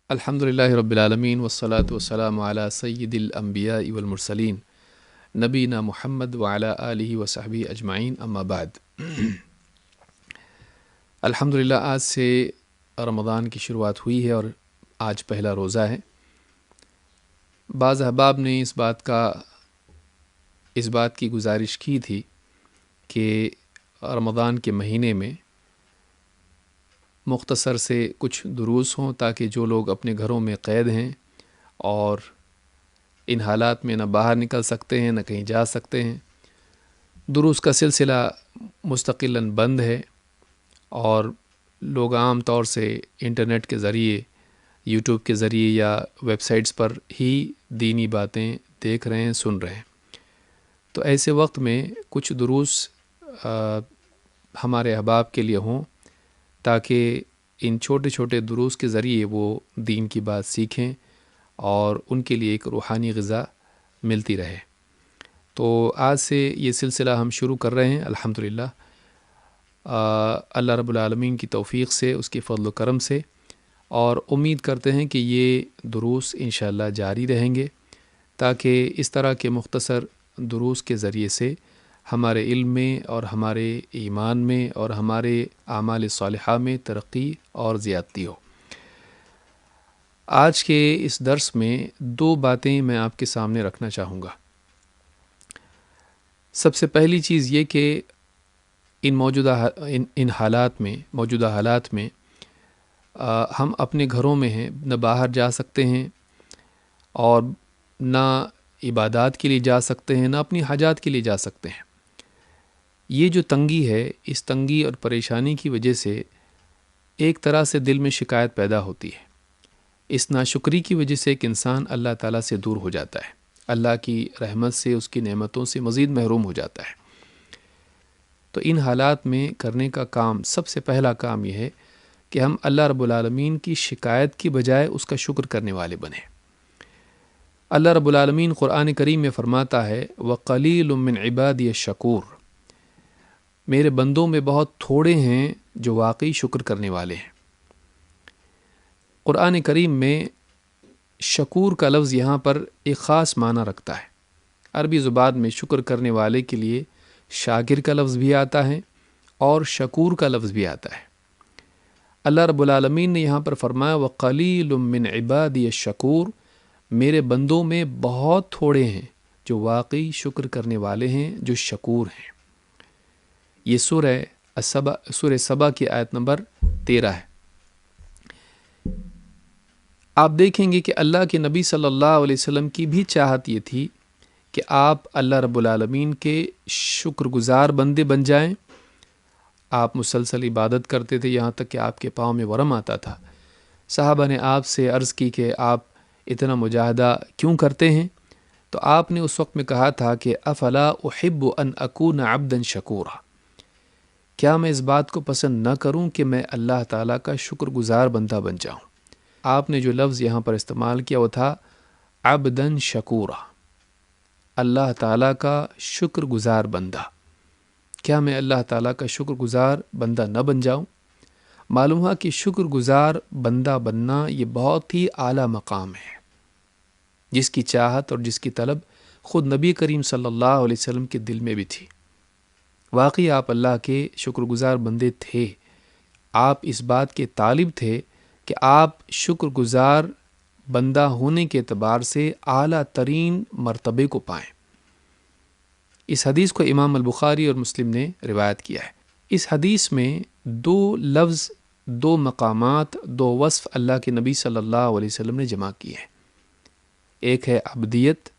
الحمد للہ رب العالمین والصلاة والسلام علی سید الانبیاء والمرسلین نبینا محمد وعلی آلہ وصحبہ اجمعین اما بعد۔ الحمدللہ آج سے رمضان کی شروعات ہوئی ہے اور آج پہلا روزہ ہے۔ بعض احباب نے اس بات کی گزارش کی تھی کہ رمضان کے مہینے میں مختصر سے کچھ دروس ہوں تاکہ جو لوگ اپنے گھروں میں قید ہیں اور ان حالات میں نہ باہر نکل سکتے ہیں نہ کہیں جا سکتے ہیں، دروس کا سلسلہ مستقلاً بند ہے اور لوگ عام طور سے انٹرنیٹ کے ذریعے، یوٹیوب کے ذریعے یا ویب سائٹس پر ہی دینی باتیں دیکھ رہے ہیں، سن رہے ہیں۔ تو ایسے وقت میں کچھ دروس ہمارے احباب کے لیے ہوں تاکہ ان چھوٹے چھوٹے دروس کے ذریعے وہ دین کی بات سیکھیں اور ان کے لیے ایک روحانی غذا ملتی رہے۔ تو آج سے یہ سلسلہ ہم شروع کر رہے ہیں الحمدللہ، اللہ رب العالمین کی توفیق سے، اس کے فضل و کرم سے، اور امید کرتے ہیں کہ یہ دروس انشاءاللہ جاری رہیں گے تاکہ اس طرح کے مختصر دروس کے ذریعے سے ہمارے علم میں اور ہمارے ایمان میں اور ہمارے اعمال صالحہ میں ترقی اور زیادتی ہو۔ آج کے اس درس میں دو باتیں میں آپ کے سامنے رکھنا چاہوں گا۔ سب سے پہلی چیز یہ کہ ان موجودہ حالات میں ہم اپنے گھروں میں ہیں، نہ باہر جا سکتے ہیں اور نہ عبادات کے لیے جا سکتے ہیں، نہ اپنی حاجات کے لیے جا سکتے ہیں۔ یہ جو تنگی ہے، اس تنگی اور پریشانی کی وجہ سے ایک طرح سے دل میں شکایت پیدا ہوتی ہے۔ اس ناشکری کی وجہ سے ایک انسان اللہ تعالیٰ سے دور ہو جاتا ہے، اللہ کی رحمت سے، اس کی نعمتوں سے مزید محروم ہو جاتا ہے۔ تو ان حالات میں کرنے کا کام، سب سے پہلا کام یہ ہے کہ ہم اللہ رب العالمین کی شکایت کی بجائے اس کا شکر کرنے والے بنیں۔ اللہ رب العالمین قرآن کریم میں فرماتا ہے وَقَلِيلٌ مِّنْ عِبَادِيَ الشَّكُورُ، میرے بندوں میں بہت تھوڑے ہیں جو واقعی شکر کرنے والے ہیں۔ قرآن کریم میں شکور کا لفظ یہاں پر ایک خاص معنی رکھتا ہے۔ عربی زبان میں شکر کرنے والے کے لیے شاکر کا لفظ بھی آتا ہے اور شکور کا لفظ بھی آتا ہے۔ اللہ رب العالمین نے یہاں پر فرمایا وَقَلِيلٌ مِّنْ عِبَادِيَ الشَّكُورُ، میرے بندوں میں بہت تھوڑے ہیں جو واقعی شکر کرنے والے ہیں، جو شکور ہیں۔ یہ سورہ سبا کی آیت نمبر 13 ہے۔ آپ دیکھیں گے کہ اللہ کے نبی صلی اللہ علیہ وسلم کی بھی چاہت یہ تھی کہ آپ اللہ رب العالمین کے شکر گزار بندے بن جائیں۔ آپ مسلسل عبادت کرتے تھے، یہاں تک کہ آپ کے پاؤں میں ورم آتا تھا۔ صحابہ نے آپ سے عرض کی کہ آپ اتنا مجاہدہ کیوں کرتے ہیں؟ تو آپ نے اس وقت میں کہا تھا کہ افلا احب ان اکون عبدا شکورا، کیا میں اس بات کو پسند نہ کروں کہ میں اللہ تعالیٰ کا شکر گزار بندہ بن جاؤں۔ آپ نے جو لفظ یہاں پر استعمال کیا وہ تھا عبدا شکورا، اللہ تعالیٰ کا شکر گزار بندہ۔ کیا میں اللہ تعالیٰ کا شکر گزار بندہ نہ بن جاؤں؟ معلوم ہوا کہ شکر گزار بندہ بننا یہ بہت ہی اعلیٰ مقام ہے، جس کی چاہت اور جس کی طلب خود نبی کریم صلی اللہ علیہ وسلم کے دل میں بھی تھی۔ واقعی آپ اللہ کے شکر گزار بندے تھے، آپ اس بات کے طالب تھے کہ آپ شکر گزار بندہ ہونے کے اعتبار سے اعلیٰ ترین مرتبے کو پائیں۔ اس حدیث کو امام البخاری اور مسلم نے روایت کیا ہے۔ اس حدیث میں دو لفظ، دو مقامات، دو وصف اللہ کے نبی صلی اللہ علیہ وسلم نے جمع کیے ہیں۔ ایک ہے عبدیت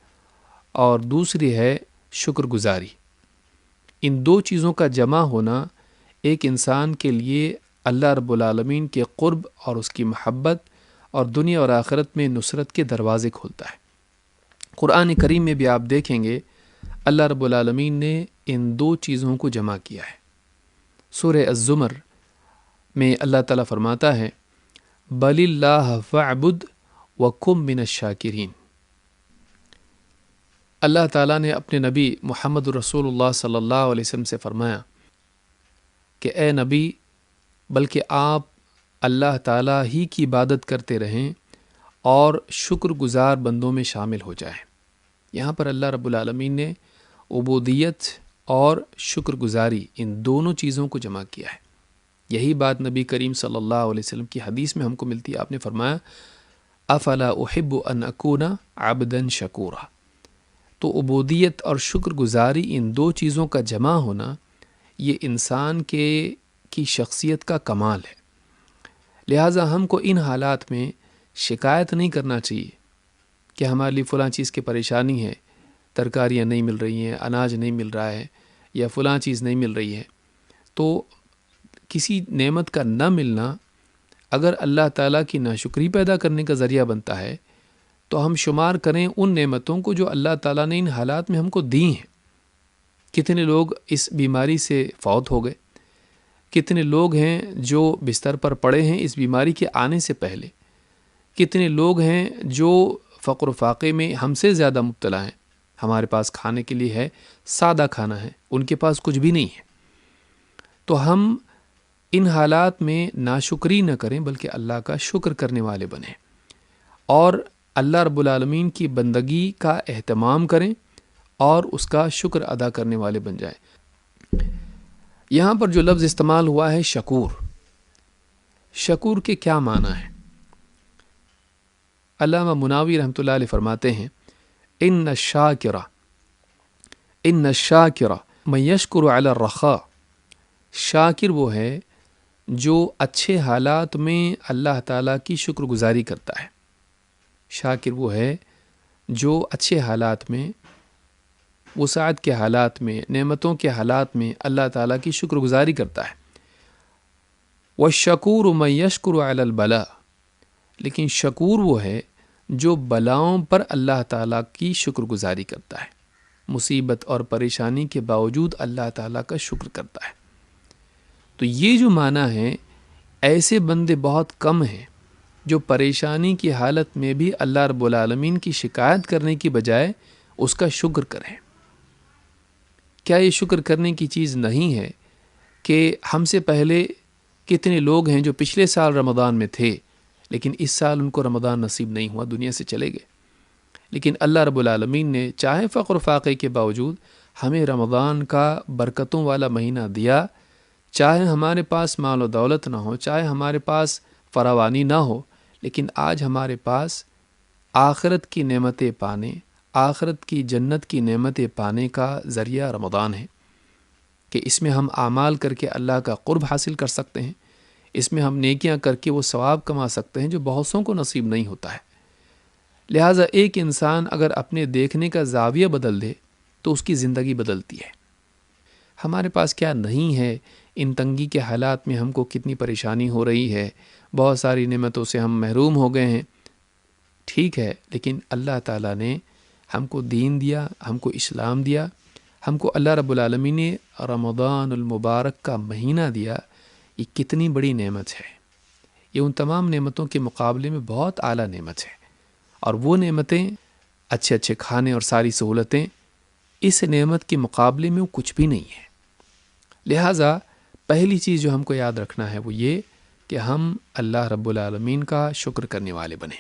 اور دوسری ہے شکر گزاری۔ ان دو چیزوں کا جمع ہونا ایک انسان کے لیے اللہ رب العالمین کے قرب اور اس کی محبت اور دنیا اور آخرت میں نصرت کے دروازے کھولتا ہے۔ قرآن کریم میں بھی آپ دیکھیں گے اللہ رب العالمین نے ان دو چیزوں کو جمع کیا ہے۔ سورہ الزمر میں اللہ تعالیٰ فرماتا ہے بَلِ اللَّهَ فَاعْبُدْ وَكُن مِّنَ الشَّاكِرِينَ، اللہ تعالیٰ نے اپنے نبی محمد رسول اللہ صلی اللہ علیہ وسلم سے فرمایا کہ اے نبی، بلکہ آپ اللہ تعالیٰ ہی کی عبادت کرتے رہیں اور شکر گزار بندوں میں شامل ہو جائیں۔ یہاں پر اللہ رب العالمین نے عبودیت اور شکر گزاری ان دونوں چیزوں کو جمع کیا ہے۔ یہی بات نبی کریم صلی اللہ علیہ وسلم کی حدیث میں ہم کو ملتی ہے۔ آپ نے فرمایا افلا احب ان اکون عبدا شکورا۔ تو عبودیت اور شکر گزاری ان دو چیزوں کا جمع ہونا یہ انسان کی شخصیت کا کمال ہے۔ لہٰذا ہم کو ان حالات میں شکایت نہیں کرنا چاہیے کہ ہمارے لیے فلاں چیز کی پریشانی ہے، ترکاریاں نہیں مل رہی ہیں، اناج نہیں مل رہا ہے، یا فلاں چیز نہیں مل رہی ہے۔ تو کسی نعمت کا نہ ملنا اگر اللہ تعالیٰ کی ناشکری پیدا کرنے کا ذریعہ بنتا ہے تو ہم شمار کریں ان نعمتوں کو جو اللہ تعالیٰ نے ان حالات میں ہم کو دی ہیں۔ کتنے لوگ اس بیماری سے فوت ہو گئے، کتنے لوگ ہیں جو بستر پر پڑے ہیں اس بیماری کے آنے سے پہلے، کتنے لوگ ہیں جو فقر و فاقے میں ہم سے زیادہ مبتلا ہیں۔ ہمارے پاس کھانے کے لیے ہے، سادہ کھانا ہے، ان کے پاس کچھ بھی نہیں ہے۔ تو ہم ان حالات میں ناشکری نہ کریں بلکہ اللہ کا شکر کرنے والے بنیں، اور اللہ رب العالمین کی بندگی کا اہتمام کریں اور اس کا شکر ادا کرنے والے بن جائیں۔ یہاں پر جو لفظ استعمال ہوا ہے شکور، شکور کے کیا معنی ہے؟ علامہ مناوی رحمۃ اللہ علیہ فرماتے ہیں ان الشاکر من یشکر علی الرخاء۔ شاکر وہ ہے جو اچھے حالات میں اللہ تعالیٰ کی شکر گزاری کرتا ہے۔ شاکر وہ ہے جو اچھے حالات میں، وسعت کے حالات میں، نعمتوں کے حالات میں اللہ تعالیٰ کی شکر گزاری کرتا ہے۔ والشکور من یشکر علی البلاء، لیکن شکور وہ ہے جو بلاؤں پر اللہ تعالیٰ کی شکر گزاری کرتا ہے، مصیبت اور پریشانی کے باوجود اللہ تعالیٰ کا شکر کرتا ہے۔ تو یہ جو معنی ہے، ایسے بندے بہت کم ہیں جو پریشانی کی حالت میں بھی اللہ رب العالمین کی شکایت کرنے کی بجائے اس کا شکر کریں۔ کیا یہ شکر کرنے کی چیز نہیں ہے کہ ہم سے پہلے کتنے لوگ ہیں جو پچھلے سال رمضان میں تھے لیکن اس سال ان کو رمضان نصیب نہیں ہوا، دنیا سے چلے گئے، لیکن اللہ رب العالمین نے چاہے فقر و فاقے کے باوجود ہمیں رمضان کا برکتوں والا مہینہ دیا۔ چاہے ہمارے پاس مال و دولت نہ ہو، چاہے ہمارے پاس فراوانی نہ ہو، لیکن آج ہمارے پاس آخرت کی نعمتیں پانے، آخرت کی جنت کی نعمتیں پانے کا ذریعہ رمضان ہے کہ اس میں ہم اعمال کر کے اللہ کا قرب حاصل کر سکتے ہیں، اس میں ہم نیکیاں کر کے وہ ثواب کما سکتے ہیں جو بہت سوں کو نصیب نہیں ہوتا ہے۔ لہٰذا ایک انسان اگر اپنے دیکھنے کا زاویہ بدل دے تو اس کی زندگی بدلتی ہے۔ ہمارے پاس کیا نہیں ہے، ان تنگی کے حالات میں ہم کو کتنی پریشانی ہو رہی ہے، بہت ساری نعمتوں سے ہم محروم ہو گئے ہیں، ٹھیک ہے، لیکن اللہ تعالیٰ نے ہم کو دین دیا، ہم کو اسلام دیا، ہم کو اللہ رب العالمین نے رمضان المبارک کا مہینہ دیا۔ یہ کتنی بڑی نعمت ہے، یہ ان تمام نعمتوں کے مقابلے میں بہت اعلیٰ نعمت ہے، اور وہ نعمتیں، اچھے اچھے کھانے اور ساری سہولتیں اس نعمت کے مقابلے میں وہ کچھ بھی نہیں ہے۔ لہٰذا پہلی چیز جو ہم کو یاد رکھنا ہے وہ یہ کہ ہم اللہ رب العالمین کا شکر کرنے والے بنیں۔